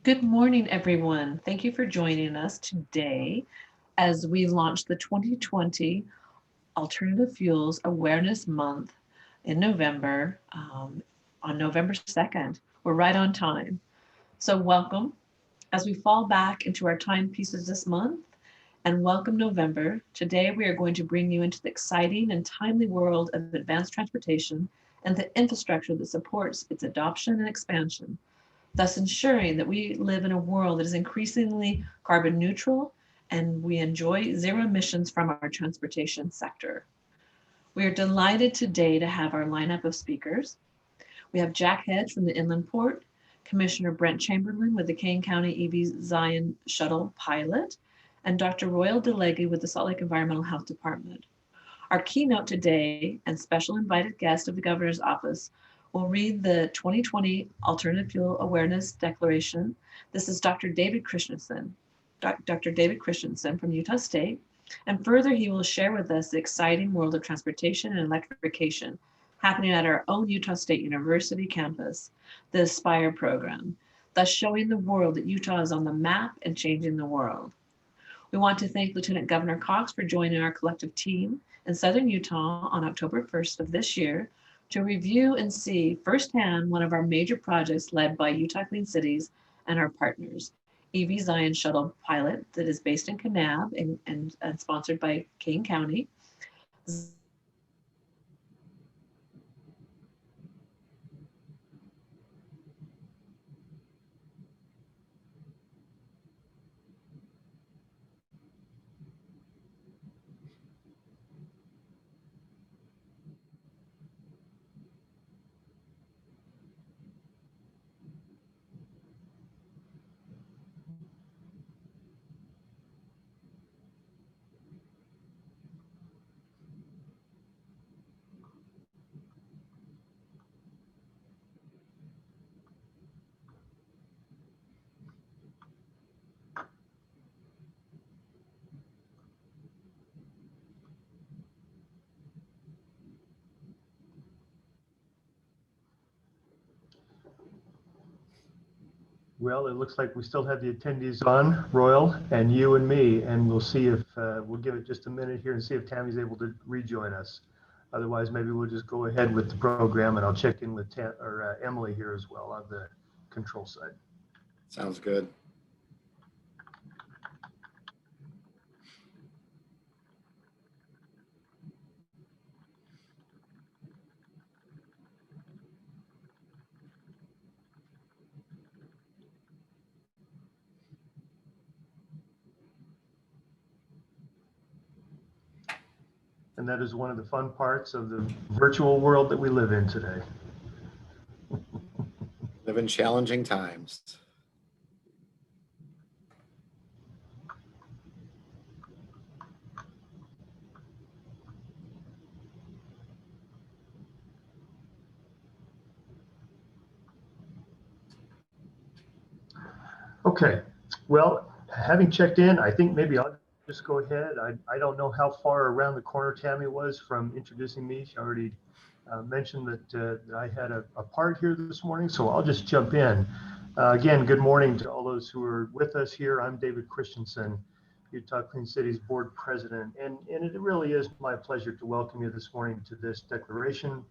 Good morning, everyone. Thank you for joining us today as we launch the 2020 Alternative Fuels Awareness Month in November, on November 2nd. We're right on time. So, welcome as we fall back into our timepieces this month and welcome November. Today, we are going to bring you into the exciting and timely world of advanced transportation and the infrastructure that supports its adoption and expansion, thus ensuring that we live in a world that is increasingly carbon neutral and we enjoy zero emissions from our transportation sector. We are delighted today to have our lineup of speakers. We have Jack Hedge from the Inland Port, Commissioner Brent Chamberlain with the Kane County EV Zion Shuttle pilot, and Dr. Royal Delagi with the Salt Lake Environmental Health Department. Our keynote today and special invited guest of the Governor's Office will read the 2020 Alternative Fuel Awareness Declaration. This is Dr. David Christensen, Dr. David Christensen from Utah State. And further, he will share with us the exciting world of transportation and electrification happening at our own Utah State University campus, the Aspire program, thus showing the world that Utah is on the map and changing the world. We want to thank Lieutenant Governor Cox for joining our collective team in Southern Utah on October 1st of this year to review and see firsthand one of our major projects led by Utah Clean Cities and our partners, EV Zion Shuttle Pilot that is based in Kanab and sponsored by Kane County. Well, it looks like we still have the attendees on, Royal, and you and me, and we'll see if, we'll give it just a minute here and see if Tammie's able to rejoin us. Otherwise, maybe we'll just go ahead with the program and I'll check in with Emily here as well on the control side. Sounds good. And that is one of the fun parts of the virtual world that we live in today. Live in challenging times. Okay, well, having checked in, I think maybe I'll just go ahead. I don't know how far around the corner Tammie was from introducing me. She already mentioned that I had a part here this morning, so I'll just jump in. Again, good morning to all those who are with us here. I'm David Christensen, Utah Clean Cities Board President, and it really is my pleasure to welcome you this morning to this declaration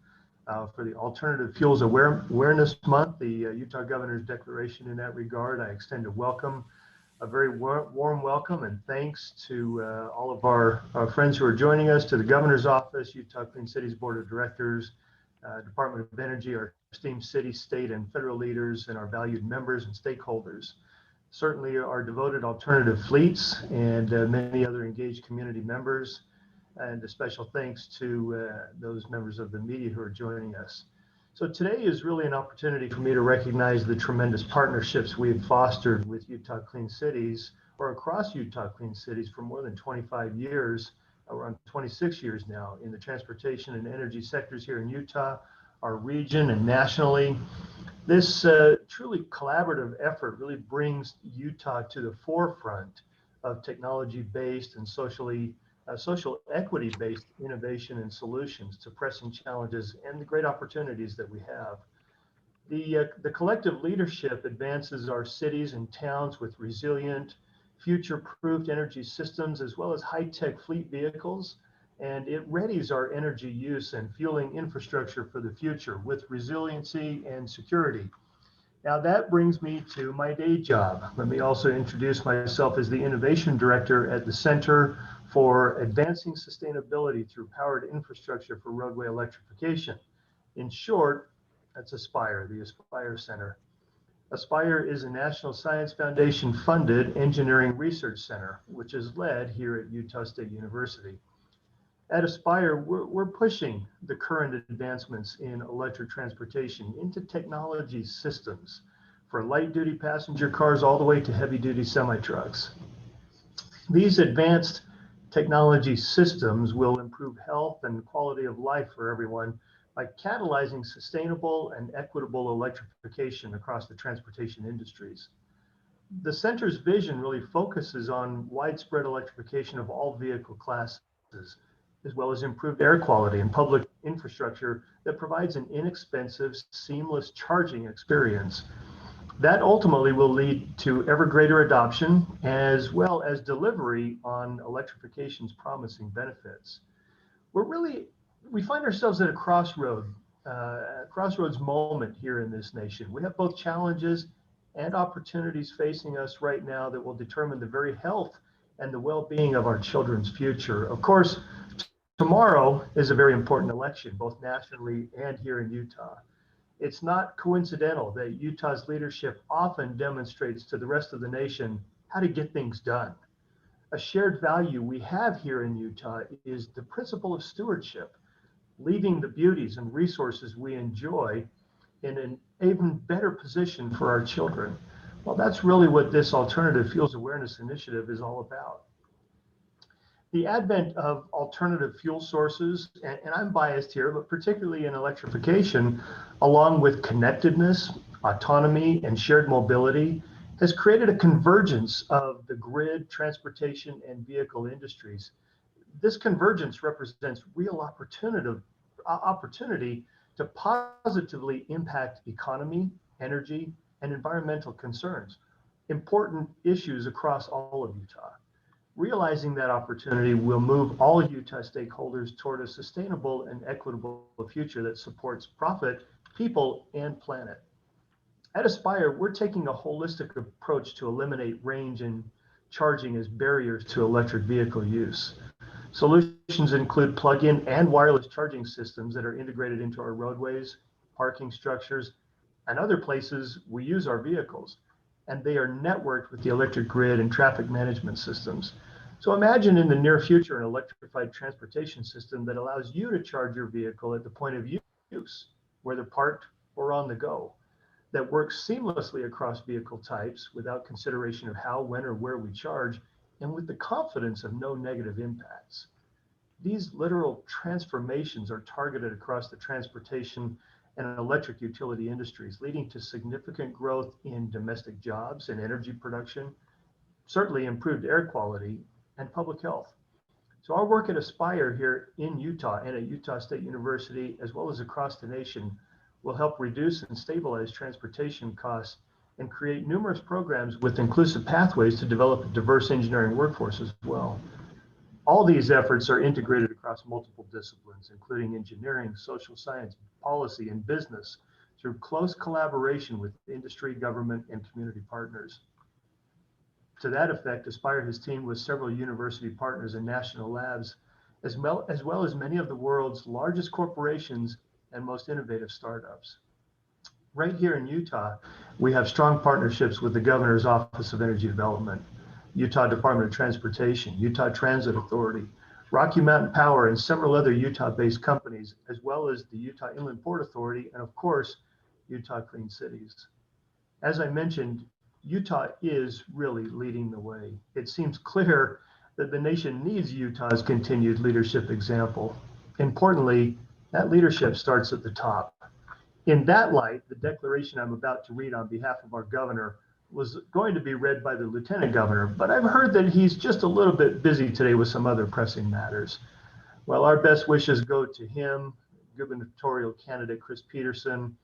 for the Alternative Fuels Awareness Month, the Utah Governor's Declaration in that regard. I extend a very warm welcome and thanks to all of our friends who are joining us, to the Governor's Office, Utah Clean Cities Board of Directors, Department of Energy, our esteemed city, state, and federal leaders, and our valued members and stakeholders. Certainly our devoted alternative fleets and many other engaged community members, and a special thanks to those members of the media who are joining us. So today is really an opportunity for me to recognize the tremendous partnerships we have fostered with Utah Clean Cities, or across Utah Clean Cities, for more than 25 years, around 26 years now, in the transportation and energy sectors here in Utah, our region, and nationally. This truly collaborative effort really brings Utah to the forefront of technology-based and social equity-based innovation and solutions to pressing challenges and the great opportunities that we have. The collective leadership advances our cities and towns with resilient, future-proofed energy systems, as well as high-tech fleet vehicles. And it readies our energy use and fueling infrastructure for the future with resiliency and security. Now that brings me to my day job. Let me also introduce myself as the Innovation Director at the Center for Advancing Sustainability through Powered Infrastructure for Roadway Electrification. In short, that's ASPIRE, the ASPIRE Center. ASPIRE is a National Science Foundation funded engineering research center, which is led here at Utah State University. At ASPIRE, we're pushing the current advancements in electric transportation into technology systems for light-duty passenger cars all the way to heavy-duty semi-trucks. These advanced technology systems will improve health and quality of life for everyone by catalyzing sustainable and equitable electrification across the transportation industries. The center's vision really focuses on widespread electrification of all vehicle classes, as well as improved air quality and public infrastructure that provides an inexpensive, seamless charging experience. That ultimately will lead to ever greater adoption, as well as delivery on electrification's promising benefits. We find ourselves at a crossroads moment here in this nation. We have both challenges and opportunities facing us right now that will determine the very health and the well-being of our children's future. Of course, tomorrow is a very important election, both nationally and here in Utah. It's not coincidental that Utah's leadership often demonstrates to the rest of the nation how to get things done. A shared value we have here in Utah is the principle of stewardship, leaving the beauties and resources we enjoy in an even better position for our children. Well, that's really what this Alternative Fuels Awareness Initiative is all about. The advent of alternative fuel sources, and I'm biased here, but particularly in electrification, along with connectedness, autonomy, and shared mobility, has created a convergence of the grid, transportation, and vehicle industries. This convergence represents real opportunity to positively impact economy, energy, and environmental concerns, important issues across all of Utah. Realizing that opportunity will move all Utah stakeholders toward a sustainable and equitable future that supports profit, people, and planet. At ASPIRE, we're taking a holistic approach to eliminate range and charging as barriers to electric vehicle use. Solutions include plug-in and wireless charging systems that are integrated into our roadways, parking structures, and other places we use our vehicles. And they are networked with the electric grid and traffic management systems. So imagine in the near future an electrified transportation system that allows you to charge your vehicle at the point of use, whether parked or on the go, that works seamlessly across vehicle types without consideration of how, when, or where we charge, and with the confidence of no negative impacts. These literal transformations are targeted across the transportation and electric utility industries, leading to significant growth in domestic jobs and energy production, certainly improved air quality and public health. So our work at ASPIRE here in Utah and at Utah State University, as well as across the nation, will help reduce and stabilize transportation costs and create numerous programs with inclusive pathways to develop a diverse engineering workforce as well. All these efforts are integrated across multiple disciplines, including engineering, social science, policy, and business, through close collaboration with industry, government, and community partners. To that effect, ASPIRE has teamed with several university partners and national labs, as well as many of the world's largest corporations and most innovative startups. Right here in Utah, we have strong partnerships with the Governor's Office of Energy Development, Utah Department of Transportation, Utah Transit Authority, Rocky Mountain Power, and several other Utah-based companies, as well as the Utah Inland Port Authority, and of course, Utah Clean Cities. As I mentioned, Utah is really leading the way. It seems clear that the nation needs Utah's continued leadership example. Importantly, that leadership starts at the top. In that light, the declaration I'm about to read on behalf of our governor was going to be read by the lieutenant governor, but I've heard that he's just a little bit busy today with some other pressing matters. Well, our best wishes go to him, gubernatorial candidate Chris Peterson,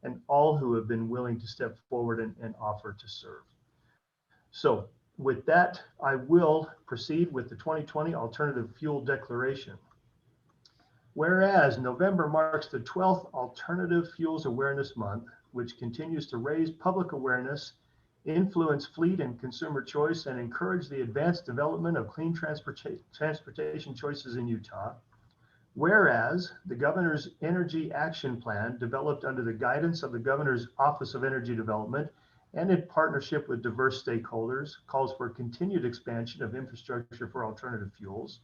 and all who have been willing to step forward and offer to serve. So with that, I will proceed with the 2020 Alternative Fuel Declaration. Whereas November marks the 12th Alternative Fuels Awareness Month, which continues to raise public awareness, influence fleet and consumer choice, and encourage the advanced development of clean transportation choices in Utah. Whereas the Governor's Energy Action Plan, developed under the guidance of the Governor's Office of Energy Development and in partnership with diverse stakeholders, calls for continued expansion of infrastructure for alternative fuels.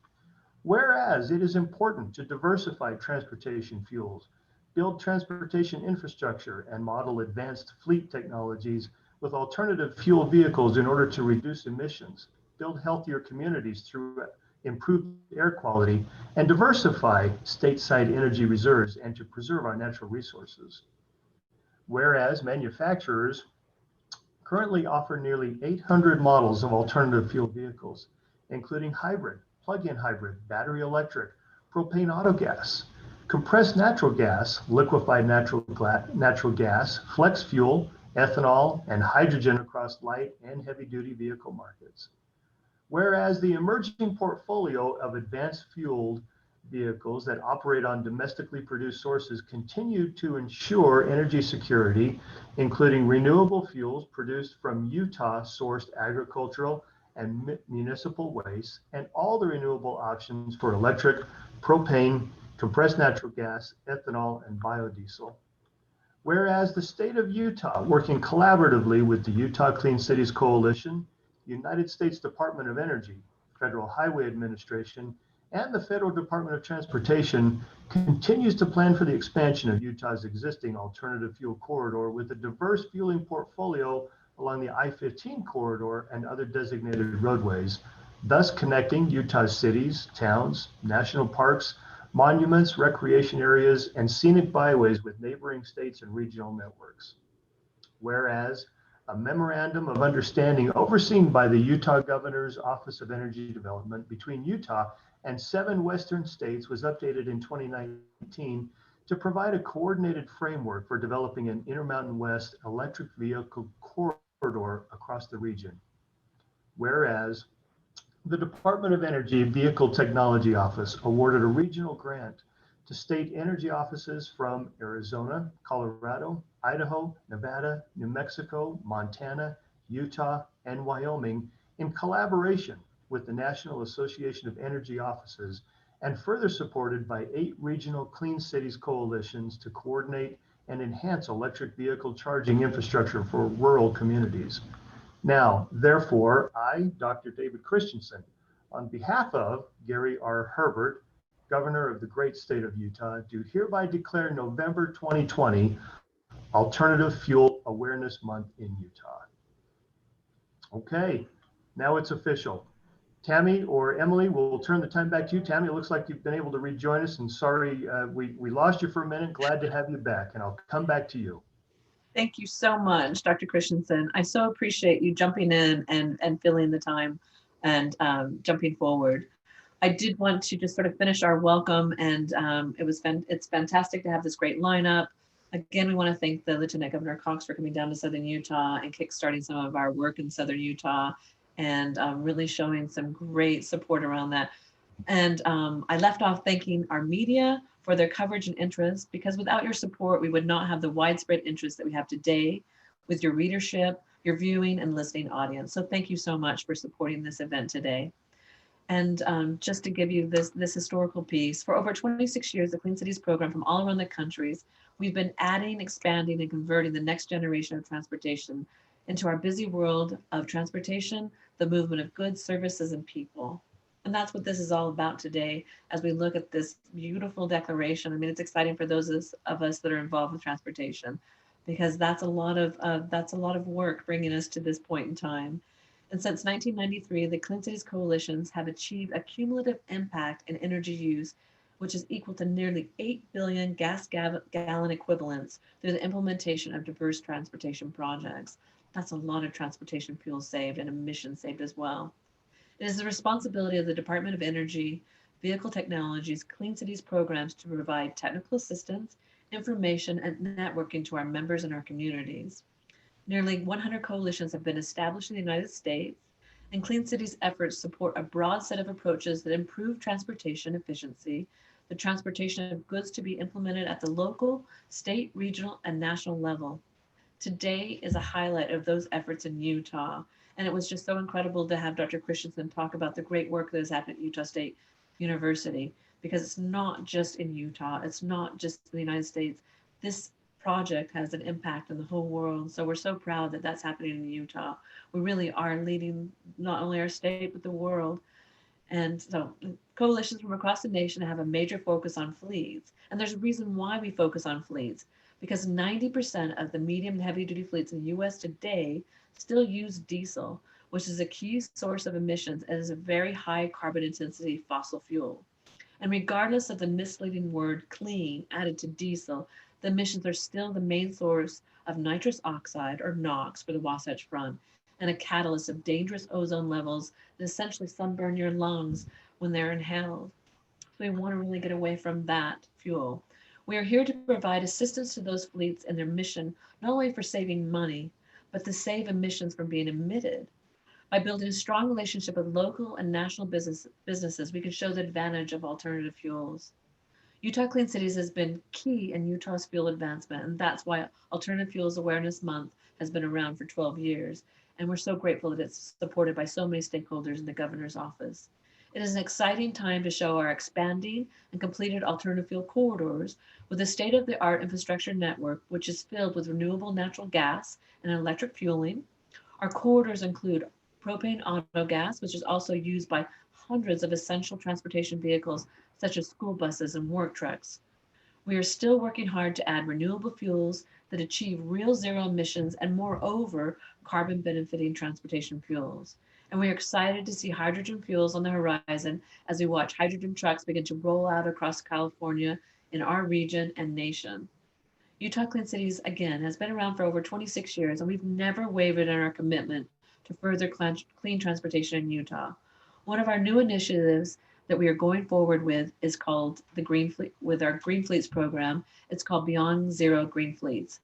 Whereas it is important to diversify transportation fuels, build transportation infrastructure, and model advanced fleet technologies with alternative fuel vehicles in order to reduce emissions, build healthier communities through improved air quality, and diversify stateside energy reserves and to preserve our natural resources. Whereas manufacturers currently offer nearly 800 models of alternative fuel vehicles, including hybrid, plug-in hybrid, battery electric, propane autogas, compressed natural gas, liquefied natural gas, flex fuel, ethanol, and hydrogen across light and heavy-duty vehicle markets. Whereas the emerging portfolio of advanced fueled vehicles that operate on domestically produced sources continue to ensure energy security, including renewable fuels produced from Utah-sourced agricultural and municipal waste, and all the renewable options for electric, propane, compressed natural gas, ethanol, and biodiesel. Whereas the state of Utah, working collaboratively with the Utah Clean Cities Coalition, United States Department of Energy, Federal Highway Administration, and the Federal Department of Transportation, continues to plan for the expansion of Utah's existing alternative fuel corridor with a diverse fueling portfolio along the I-15 corridor and other designated roadways, thus connecting Utah's cities, towns, national parks, monuments, recreation areas, and scenic byways with neighboring states and regional networks. Whereas a memorandum of understanding overseen by the Utah Governor's Office of Energy Development between Utah and 7 Western states was updated in 2019 to provide a coordinated framework for developing an Intermountain West electric vehicle corridor across the region. Whereas the Department of Energy Vehicle Technology Office awarded a regional grant to state energy offices from Arizona, Colorado, Idaho, Nevada, New Mexico, Montana, Utah, and Wyoming in collaboration with the National Association of Energy Offices, and further supported by 8 regional Clean Cities coalitions to coordinate and enhance electric vehicle charging infrastructure for rural communities. Now, therefore, I, Dr. David Christensen, on behalf of Gary R. Herbert, Governor of the great state of Utah, do hereby declare November 2020 Alternative Fuel Awareness Month in Utah. Okay, now it's official. Tammie or Emily, we'll turn the time back to you. Tammie, it looks like you've been able to rejoin us, and sorry, we lost you for a minute. Glad to have you back, and I'll come back to you. Thank you so much, Dr. Christensen. I so appreciate you jumping in and filling the time and jumping forward. I did want to just sort of finish our welcome, and it's fantastic to have this great lineup. Again, we want to thank the Lieutenant Governor Cox for coming down to Southern Utah and kickstarting some of our work in Southern Utah, and really showing some great support around that. And I left off thanking our media for their coverage and interest, because without your support, we would not have the widespread interest that we have today with your readership, your viewing and listening audience. So thank you so much for supporting this event today. And just to give you this historical piece, for over 26 years, the Clean Cities program from all around the countries, we've been adding, expanding, and converting the next generation of transportation into our busy world of transportation, the movement of goods, services, and people. And that's what this is all about today as we look at this beautiful declaration. I mean, it's exciting for those of us that are involved with transportation, because that's a lot of work bringing us to this point in time. And since 1993, the Clean Cities coalitions have achieved a cumulative impact in energy use, which is equal to nearly 8 billion gas gallon equivalents through the implementation of diverse transportation projects. That's a lot of transportation fuel saved and emissions saved as well. It is the responsibility of the Department of Energy, Vehicle Technologies, Clean Cities programs to provide technical assistance, information, and networking to our members and our communities. Nearly 100 coalitions have been established in the United States, and Clean Cities efforts support a broad set of approaches that improve transportation efficiency, the transportation of goods to be implemented at the local, state, regional, and national level. Today is a highlight of those efforts in Utah, and it was just so incredible to have Dr. Christensen talk about the great work that has happened at Utah State University, because it's not just in Utah, it's not just in the United States. This project has an impact in the whole world. So we're so proud that that's happening in Utah. We really are leading not only our state, but the world. And so coalitions from across the nation have a major focus on fleets. And there's a reason why we focus on fleets, because 90% of the medium and heavy duty fleets in the US today still use diesel, which is a key source of emissions and is a very high carbon intensity fossil fuel. And regardless of the misleading word clean added to diesel, the emissions are still the main source of nitrous oxide, or NOx for the Wasatch Front, and a catalyst of dangerous ozone levels that essentially sunburn your lungs when they're inhaled. So we want to really get away from that fuel. We are here to provide assistance to those fleets in their mission, not only for saving money, but to save emissions from being emitted. By building a strong relationship with local and national businesses, we can show the advantage of alternative fuels. Utah Clean Cities has been key in Utah's fuel advancement, and that's why Alternative Fuels Awareness Month has been around for 12 years. And we're so grateful that it's supported by so many stakeholders in the governor's office. It is an exciting time to show our expanding and completed alternative fuel corridors with a state-of-the-art infrastructure network, which is filled with renewable natural gas and electric fueling. Our corridors include propane auto gas, which is also used by hundreds of essential transportation vehicles, such as school buses and work trucks. We are still working hard to add renewable fuels that achieve real zero emissions and, moreover, carbon benefiting transportation fuels. And we are excited to see hydrogen fuels on the horizon as we watch hydrogen trucks begin to roll out across California, in our region and nation. Utah Clean Cities, again, has been around for over 26 years, and we've never wavered in our commitment to further clean transportation in Utah. One of our new initiatives that we are going forward with is called the Green Fleet, with our Green Fleets program. It's called Beyond Zero Green Fleets.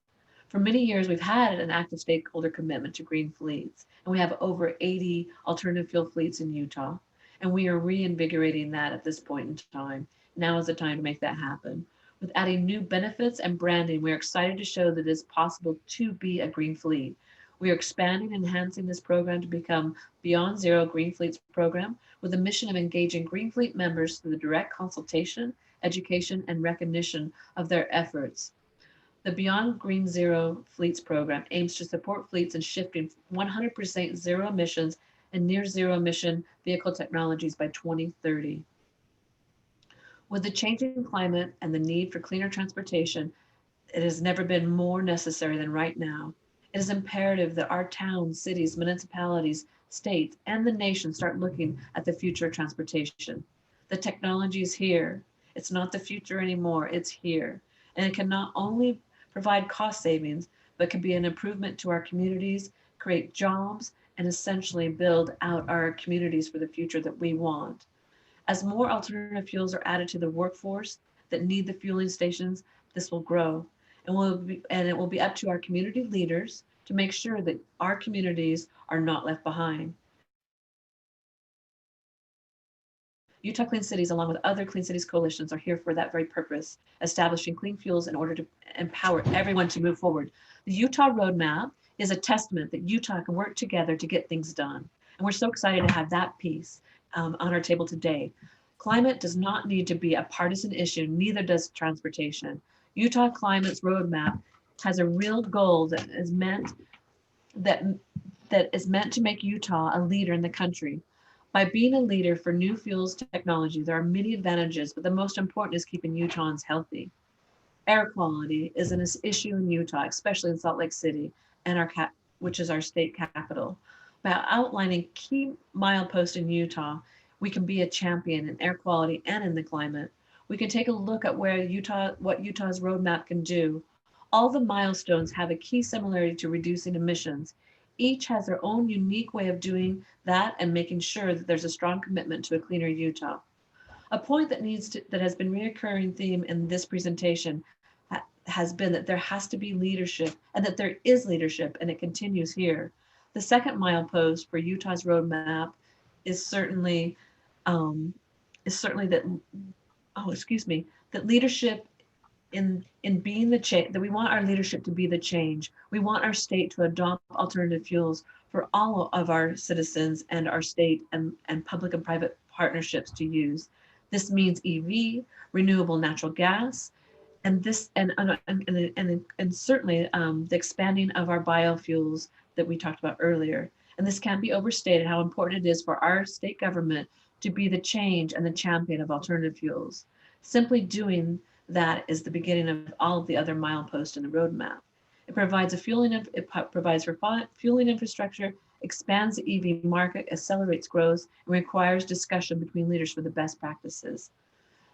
For many years, we've had an active stakeholder commitment to green fleets, and we have over 80 alternative fuel fleets in Utah, and we are reinvigorating that at this point in time. Now is the time to make that happen. With adding new benefits and branding, we are excited to show that it is possible to be a green fleet. We are expanding and enhancing this program to become Beyond Zero Green Fleets program, with a mission of engaging Green Fleet members through the direct consultation, education, and recognition of their efforts. The Beyond Green Zero Fleets program aims to support fleets in shifting 100% zero emissions and near zero emission vehicle technologies by 2030. With the changing climate and the need for cleaner transportation, it has never been more necessary than right now. It is imperative that our towns, cities, municipalities, states, and the nation start looking at the future of transportation. The technology is here. It's not the future anymore, it's here. And it can not only provide cost savings, but can be an improvement to our communities, create jobs, and essentially build out our communities for the future that we want. As more alternative fuels are added to the workforce that need the fueling stations, this will grow. And it will be up to our community leaders to make sure that our communities are not left behind. Utah Clean Cities, along with other Clean Cities coalitions, are here for that very purpose, establishing clean fuels in order to empower everyone to move forward. The Utah Roadmap is a testament that Utah can work together to get things done. And we're so excited to have that piece on our table today. Climate does not need to be a partisan issue, neither does transportation. Utah Climate's roadmap has a real goal that is meant to make Utah a leader in the country. By being a leader for new fuels technology, there are many advantages, but the most important is keeping Utahns healthy. Air quality is an issue in Utah, especially in Salt Lake City, and which is our state capital. By outlining key mileposts in Utah, we can be a champion in air quality and in the climate. We can take a look at what Utah's roadmap can do. All the milestones have a key similarity to reducing emissions. Each has their own unique way of doing that and making sure that there's a strong commitment to a cleaner Utah. A point that has been a recurring theme in this presentation has been that there has to be leadership, and that there is leadership, and it continues here. The second milepost for Utah's roadmap is certainly that, that leadership in being the change, that we want our leadership to be the change. We want our state to adopt alternative fuels for all of our citizens and our state and public and private partnerships to use. This means EV, renewable natural gas, and this and certainly the expanding of our biofuels that we talked about earlier. And this can't be overstated how important it is for our state government to be the change and the champion of alternative fuels. Simply doing that is the beginning of all of the other mileposts in the roadmap. It provides for fueling infrastructure, expands the EV market, accelerates growth, and requires discussion between leaders for the best practices.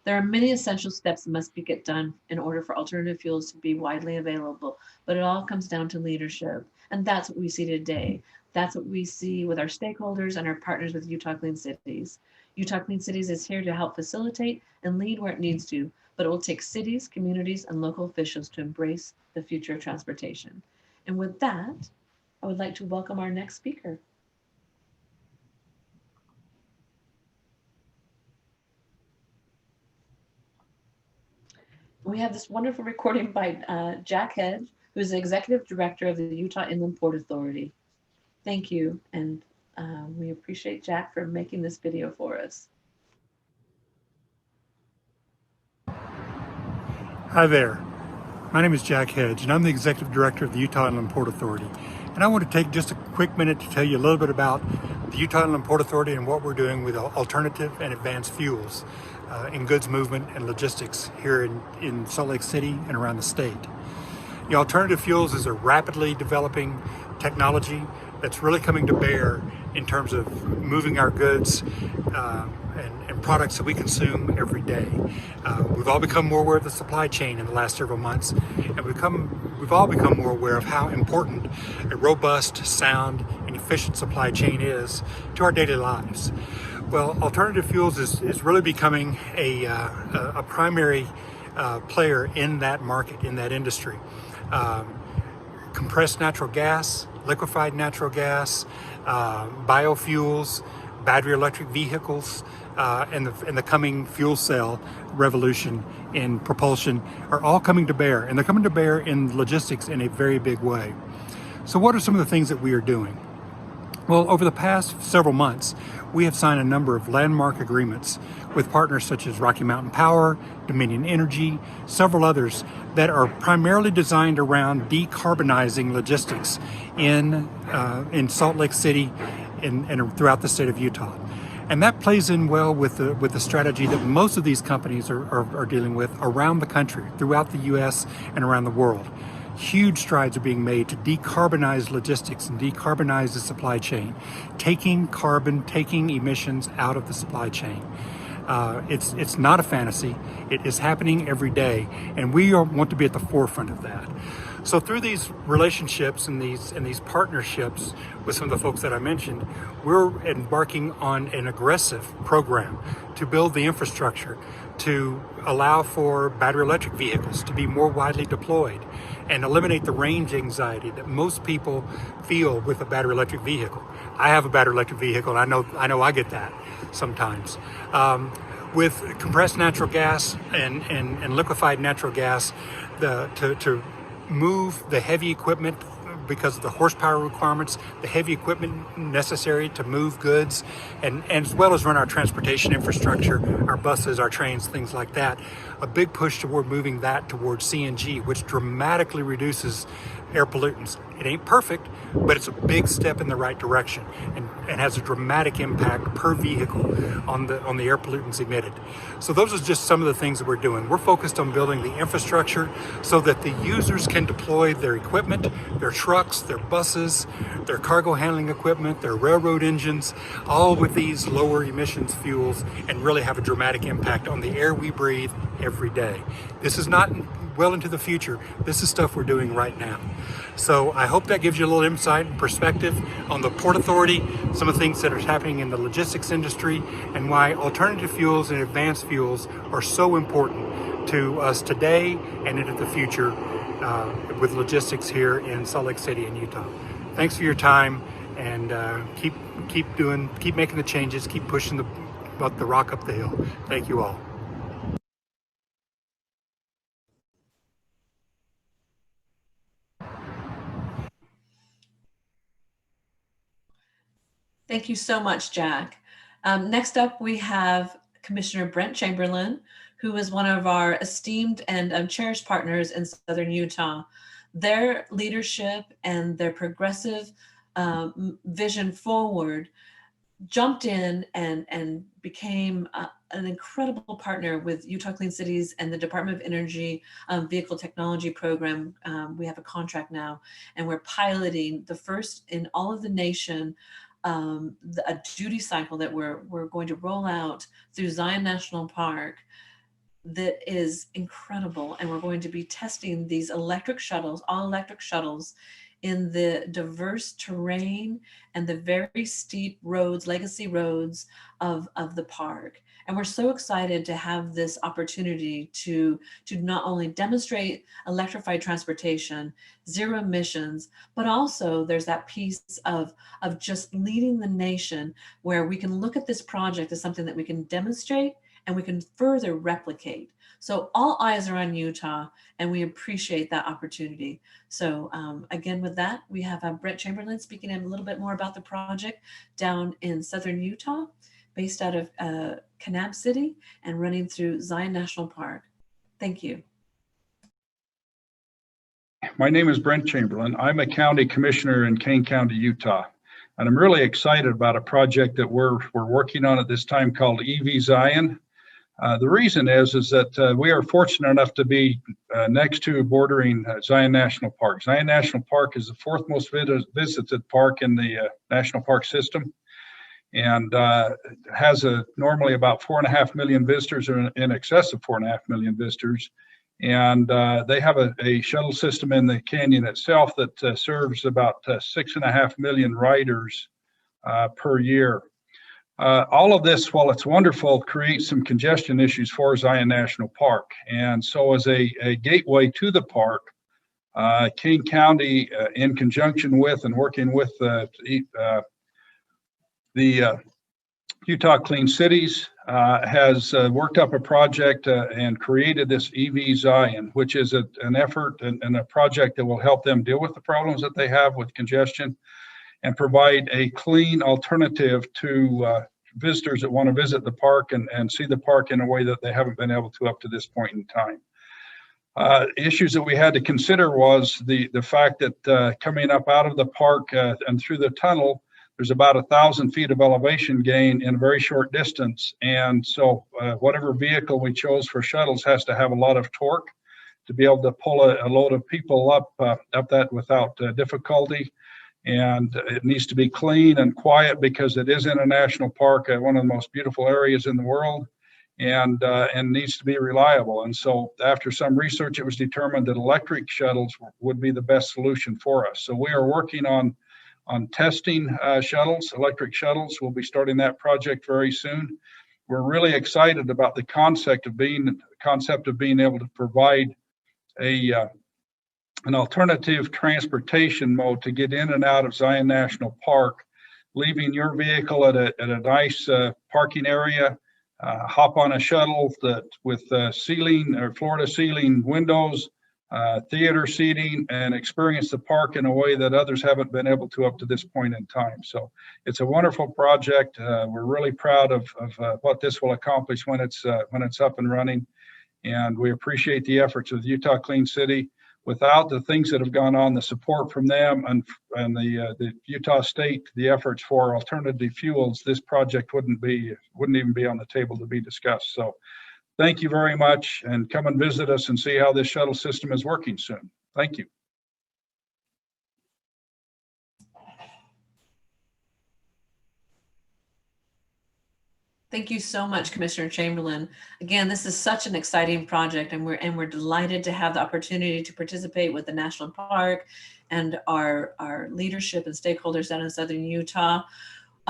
There are many essential steps that must get done in order for alternative fuels to be widely available, but it all comes down to leadership. And that's what we see today. That's what we see with our stakeholders and our partners with Utah Clean Cities. Utah Clean Cities is here to help facilitate and lead where it needs to, but it will take cities, communities, and local officials to embrace the future of transportation. And with that, I would like to welcome our next speaker. We have this wonderful recording by Jack Hedge, who is the Executive Director of the Utah Inland Port Authority. Thank you, and we appreciate Jack for making this video for us. Hi there, my name is Jack Hedge, and I'm the Executive Director of the Utah Inland Port Authority. And I want to take just a quick minute to tell you a little bit about the Utah Inland Port Authority and what we're doing with alternative and advanced fuels in goods movement and logistics here in Salt Lake City and around the state. The alternative fuels is a rapidly developing technology that's really coming to bear in terms of moving our goods and products that we consume every day. We've all become more aware of the supply chain in the last several months, and we've all become more aware of how important a robust, sound, and efficient supply chain is to our daily lives. Well, alternative fuels is really becoming a primary player in that market, in that industry. Compressed natural gas, liquefied natural gas, biofuels, battery electric vehicles, and the coming fuel cell revolution in propulsion are all coming to bear, and they're coming to bear in logistics in a very big way. So what are some of the things that we are doing? Well, over the past several months, we have signed a number of landmark agreements with partners such as Rocky Mountain Power, Dominion Energy, several others that are primarily designed around decarbonizing logistics in Salt Lake City and throughout the state of Utah. And that plays in well with the strategy that most of these companies are dealing with around the country, throughout the US and around the world. Huge strides are being made to decarbonize logistics and decarbonize the supply chain, taking emissions out of the supply chain. It's not a fantasy. It is happening every day, and we want to be at the forefront of that. So through these relationships and these partnerships with some of the folks that I mentioned, we're embarking on an aggressive program to build the infrastructure to allow for battery electric vehicles to be more widely deployed and eliminate the range anxiety that most people feel with a battery electric vehicle. I have a battery electric vehicle, and I know I get that sometimes. With compressed natural gas and liquefied natural gas, to move the heavy equipment because of the horsepower requirements, the heavy equipment necessary to move goods, and as well as run our transportation infrastructure, our buses, our trains, things like that. A big push toward moving that towards CNG, which dramatically reduces air pollutants. It ain't perfect, but it's a big step in the right direction and has a dramatic impact per vehicle on the air pollutants emitted. So those are just some of the things that we're doing. We're focused on building the infrastructure so that the users can deploy their equipment, their trucks, their buses, their cargo handling equipment, their railroad engines, all with these lower emissions fuels, and really have a dramatic impact on the air we breathe every day. This is not well into the future. This is stuff we're doing right now. So I hope that gives you a little insight and perspective on the Port Authority, some of the things that are happening in the logistics industry, and why alternative fuels and advanced fuels are so important to us today and into the future with logistics here in Salt Lake City and Utah. Thanks for your time, and keep making the changes, keep pushing the rock up the hill. Thank you all. Thank you so much, Jack. Next up, we have Commissioner Brent Chamberlain, who is one of our esteemed and cherished partners in Southern Utah. Their leadership and their progressive vision forward jumped in and became an incredible partner with Utah Clean Cities and the Department of Energy Vehicle Technology Program. We have a contract now, and we're piloting the first in all of the nation a duty cycle that we're going to roll out through Zion National Park that is incredible. And we're going to be testing these electric shuttles, all electric shuttles, in the diverse terrain and the very steep roads, legacy roads of the park. And we're so excited to have this opportunity to not only demonstrate electrified transportation, zero emissions, but also there's that piece of just leading the nation where we can look at this project as something that we can demonstrate and we can further replicate. So all eyes are on Utah, and we appreciate that opportunity. So again, with that, we have Brent Chamberlain speaking a little bit more about the project down in Southern Utah, based out of Kanab City and running through Zion National Park. Thank you. My name is Brent Chamberlain. I'm a county commissioner in Kane County, Utah. And I'm really excited about a project that we're working on at this time called EV Zion. The reason is that we are fortunate enough to be next to bordering Zion National Park. Zion National Park is the fourth most visited park in the national park system, and has normally about 4.5 million visitors, or in excess of 4.5 million visitors. And they have a shuttle system in the canyon itself that serves about 6.5 million riders per year. All of this, while it's wonderful, creates some congestion issues for Zion National Park. And so as a gateway to the park, Kane County, in conjunction with and working with the Utah Clean Cities, has worked up a project and created this EV Zion, which is an effort and a project that will help them deal with the problems that they have with congestion and provide a clean alternative to visitors that want to visit the park and see the park in a way that they haven't been able to up to this point in time. Issues that we had to consider was the fact that coming up out of the park and through the tunnel, there's about 1,000 feet of elevation gain in a very short distance. And so whatever vehicle we chose for shuttles has to have a lot of torque to be able to pull a load of people up that without difficulty. And it needs to be clean and quiet because it is in a national park, one of the most beautiful areas in the world, and needs to be reliable. And so after some research, it was determined that electric shuttles would be the best solution for us. So we are working on testing shuttles, electric shuttles. We'll be starting that project very soon. We're really excited about the concept of being able to provide an alternative transportation mode to get in and out of Zion National Park, leaving your vehicle at a nice parking area, hop on a shuttle with ceiling or floor to ceiling windows, theater seating, and experience the park in a way that others haven't been able to up to this point in time. So it's a wonderful project. We're really proud of what this will accomplish when it's up and running. And we appreciate the efforts of the Utah Clean City. Without the things that have gone on, the support from them and the Utah State, the efforts for alternative fuels, this project wouldn't even be on the table to be discussed. So thank you very much, and come and visit us and see how this shuttle system is working soon. Thank you. Thank you so much, Commissioner Chamberlain. Again, this is such an exciting project, and we're delighted to have the opportunity to participate with the National Park and our leadership and stakeholders down in Southern Utah.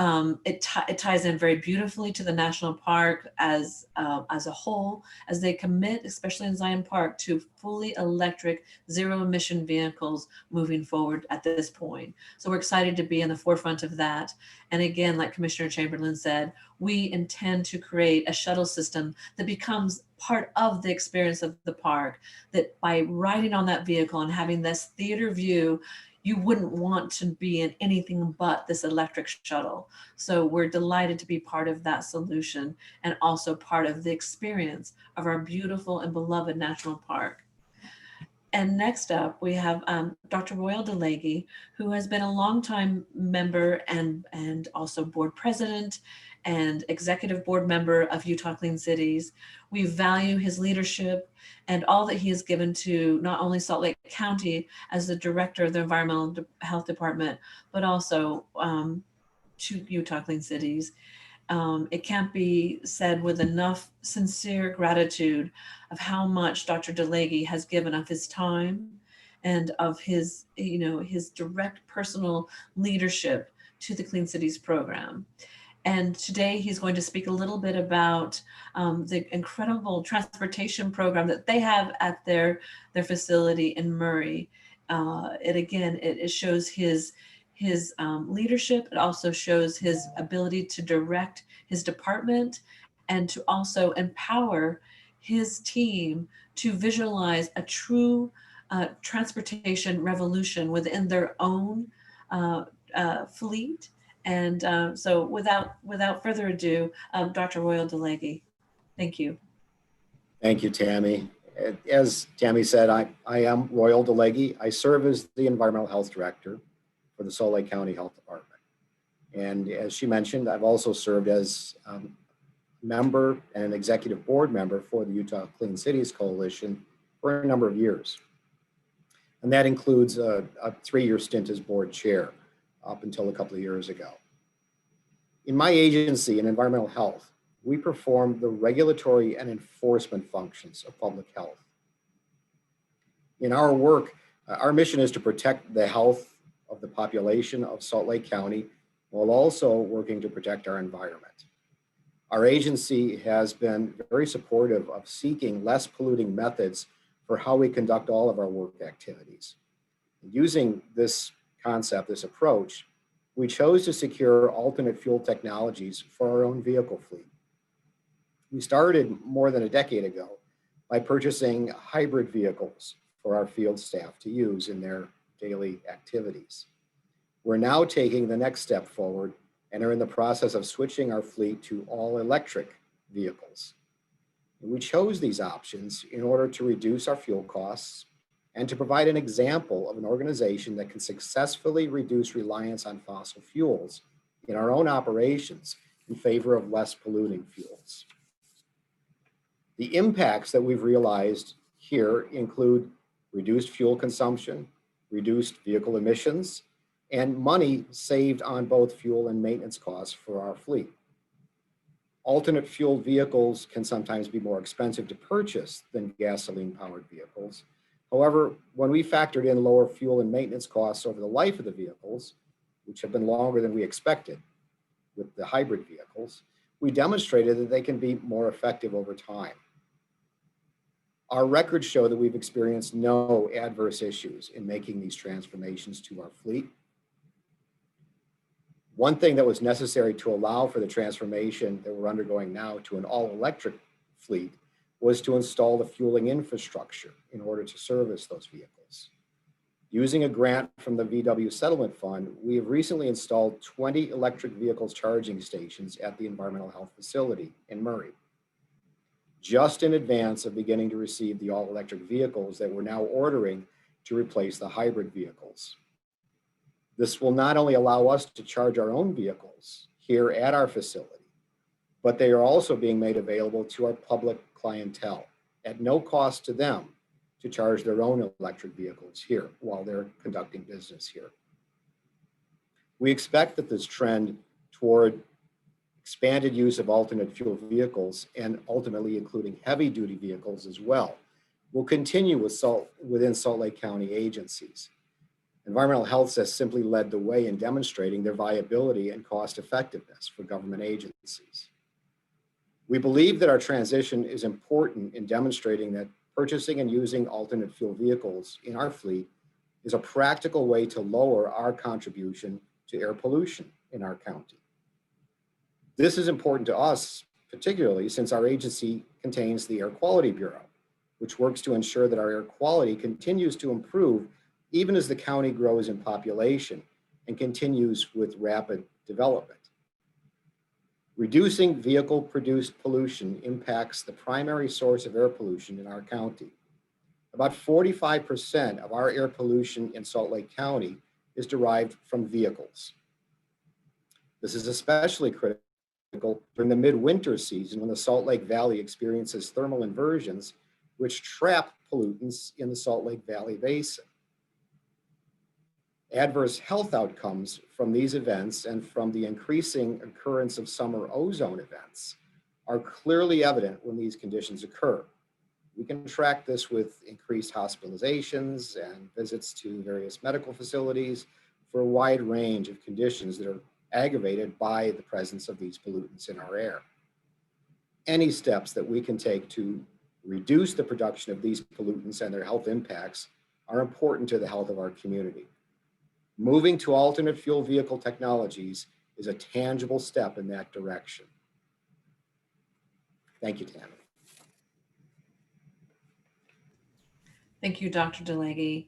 It ties in very beautifully to the national park as a whole, as they commit, especially in Zion Park, to fully electric, zero emission vehicles moving forward at this point. So we're excited to be in the forefront of that. And again, like Commissioner Chamberlain said, we intend to create a shuttle system that becomes part of the experience of the park, that by riding on that vehicle and having this theater view, you wouldn't want to be in anything but this electric shuttle. So we're delighted to be part of that solution and also part of the experience of our beautiful and beloved national park. And next up, we have Dr. Royal Delagi, who has been a longtime member and also board president and executive board member of Utah Clean Cities. We value his leadership and all that he has given to not only Salt Lake County as the director of the Environmental Health Department, but also to Utah Clean Cities. It can't be said with enough sincere gratitude of how much Dr. DeLegge has given of his time and of his, his direct personal leadership to the Clean Cities program. And today he's going to speak a little bit about the incredible transportation program that they have at their facility in Murray. It shows his leadership. It also shows his ability to direct his department and to also empower his team to visualize a true transportation revolution within their own fleet. And so without further ado, Dr. Royal Delagi, thank you. Thank you, Tammie. As Tammie said, I am Royal Delagi. I serve as the Environmental Health Director for the Salt Lake County Health Department. And as she mentioned, I've also served as a member and an executive board member for the Utah Clean Cities Coalition for a number of years. And that includes a 3-year stint as board chair up until a couple of years ago. In my agency in environmental health, we perform the regulatory and enforcement functions of public health. In our work, our mission is to protect the health of the population of Salt Lake County while also working to protect our environment. Our agency has been very supportive of seeking less polluting methods for how we conduct all of our work activities. Using this concept, this approach, we chose to secure alternate fuel technologies for our own vehicle fleet. We started more than a decade ago by purchasing hybrid vehicles for our field staff to use in their daily activities. We're now taking the next step forward and are in the process of switching our fleet to all electric vehicles. We chose these options in order to reduce our fuel costs and to provide an example of an organization that can successfully reduce reliance on fossil fuels in our own operations in favor of less polluting fuels. The impacts that we've realized here include reduced fuel consumption, reduced vehicle emissions, and money saved on both fuel and maintenance costs for our fleet. Alternate fuel vehicles can sometimes be more expensive to purchase than gasoline-powered vehicles. However, when we factored in lower fuel and maintenance costs over the life of the vehicles, which have been longer than we expected with the hybrid vehicles, we demonstrated that they can be more effective over time. Our records show that we've experienced no adverse issues in making these transformations to our fleet. One thing that was necessary to allow for the transformation that we're undergoing now to an all-electric fleet was to install the fueling infrastructure in order to service those vehicles. Using a grant from the VW Settlement Fund, we have recently installed 20 electric vehicles charging stations at the Environmental Health Facility in Murray, just in advance of beginning to receive the all-electric vehicles that we're now ordering to replace the hybrid vehicles. This will not only allow us to charge our own vehicles here at our facility, but they are also being made available to our public clientele at no cost to them to charge their own electric vehicles here while they're conducting business here. We expect that this trend toward expanded use of alternate fuel vehicles and ultimately including heavy duty vehicles as well will continue within Salt Lake County agencies. Environmental health has simply led the way in demonstrating their viability and cost effectiveness for government agencies. We believe that our transition is important in demonstrating that purchasing and using alternate fuel vehicles in our fleet is a practical way to lower our contribution to air pollution in our county. This is important to us, particularly since our agency contains the Air Quality Bureau, which works to ensure that our air quality continues to improve even as the county grows in population and continues with rapid development. Reducing vehicle-produced pollution impacts the primary source of air pollution in our county. About 45% of our air pollution in Salt Lake County is derived from vehicles. This is especially critical during the midwinter season when the Salt Lake Valley experiences thermal inversions, which trap pollutants in the Salt Lake Valley Basin. Adverse health outcomes from these events and from the increasing occurrence of summer ozone events are clearly evident when these conditions occur. We can track this with increased hospitalizations and visits to various medical facilities for a wide range of conditions that are aggravated by the presence of these pollutants in our air. Any steps that we can take to reduce the production of these pollutants and their health impacts are important to the health of our community. Moving to alternate fuel vehicle technologies is a tangible step in that direction. Thank you, Tammie. Thank you, Dr. DeLegge.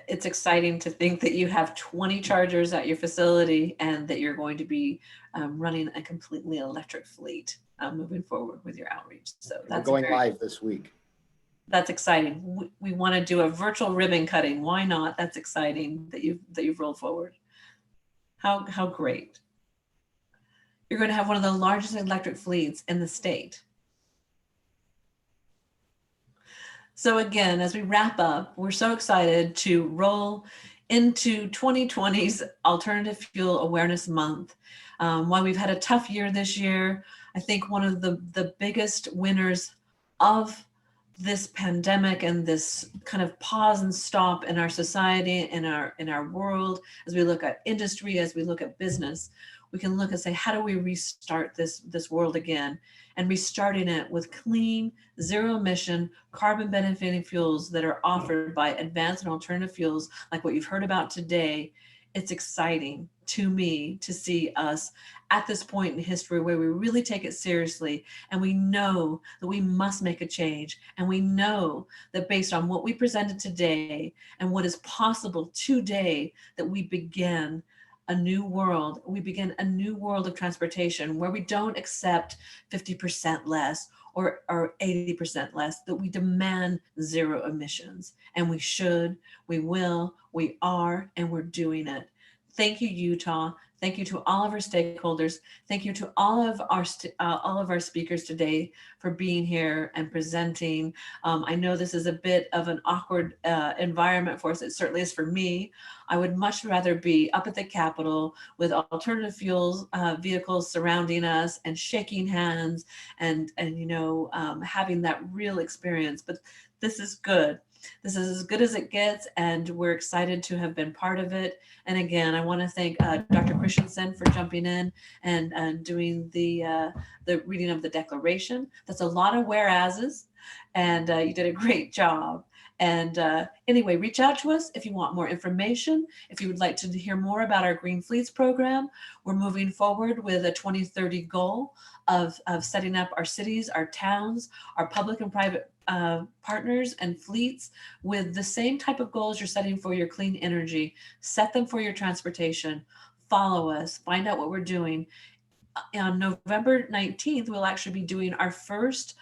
It's exciting to think that you have 20 chargers at your facility and that you're going to be running a completely electric fleet moving forward with your outreach. So that's going live this week. That's exciting. We want to do a virtual ribbon cutting. Why not? That's exciting that you've rolled forward. How great. You're going to have one of the largest electric fleets in the state. So again, as we wrap up, we're so excited to roll into 2020's Alternative Fuel Awareness Month. While we've had a tough year this year, I think one of the biggest winners of this pandemic and this kind of pause and stop in our society, in our world, as we look at industry, as we look at business, we can look and say, how do we restart this world again? And restarting it with clean, zero emission, carbon benefiting fuels that are offered by advanced and alternative fuels, like what you've heard about today. It's exciting to me to see us at this point in history where we really take it seriously, and we know that we must make a change, and we know that based on what we presented today and what is possible today, that we begin a new world. We begin a new world of transportation where we don't accept 50% less or 80% less, that we demand zero emissions. And we should, we will, we are, and we're doing it. Thank you, Utah. Thank you to all of our stakeholders. Thank you to all of our speakers today for being here and presenting. I know this is a bit of an awkward environment for us. It certainly is for me. I would much rather be up at the Capitol with alternative fuels vehicles surrounding us and shaking hands and having that real experience. But this is good. This is as good as it gets, and we're excited to have been part of it. And again, I want to thank Dr. Christensen for jumping in and doing the reading of the declaration. That's a lot of whereases, and you did a great job. And anyway, reach out to us if you want more information, if you would like to hear more about our Green Fleets program. We're moving forward with a 2030 goal of setting up our cities, our towns, our public and private partners and fleets with the same type of goals you're setting for your clean energy. Set them for your transportation. Follow us, find out what we're doing. On November 19th, we'll actually be doing our first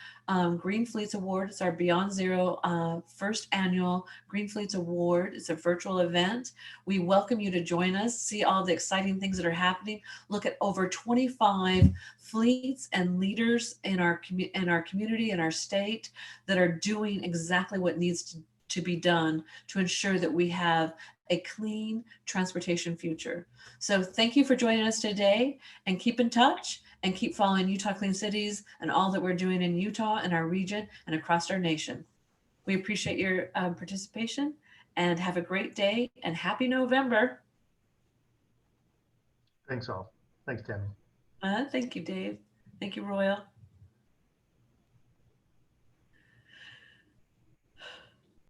Green Fleets Award. It's our Beyond Zero first annual Green Fleets Award. It's a virtual event. We welcome you to join us, see all the exciting things that are happening, look at over 25 fleets and leaders in our community, in our state, that are doing exactly what needs to be done to ensure that we have a clean transportation future. So thank you for joining us today, and keep in touch and keep following Utah Clean Cities and all that we're doing in Utah and our region and across our nation. We appreciate your participation, and have a great day and happy November. Thanks all. Thanks, Tammie. Thank you, Dave. Thank you, Royal.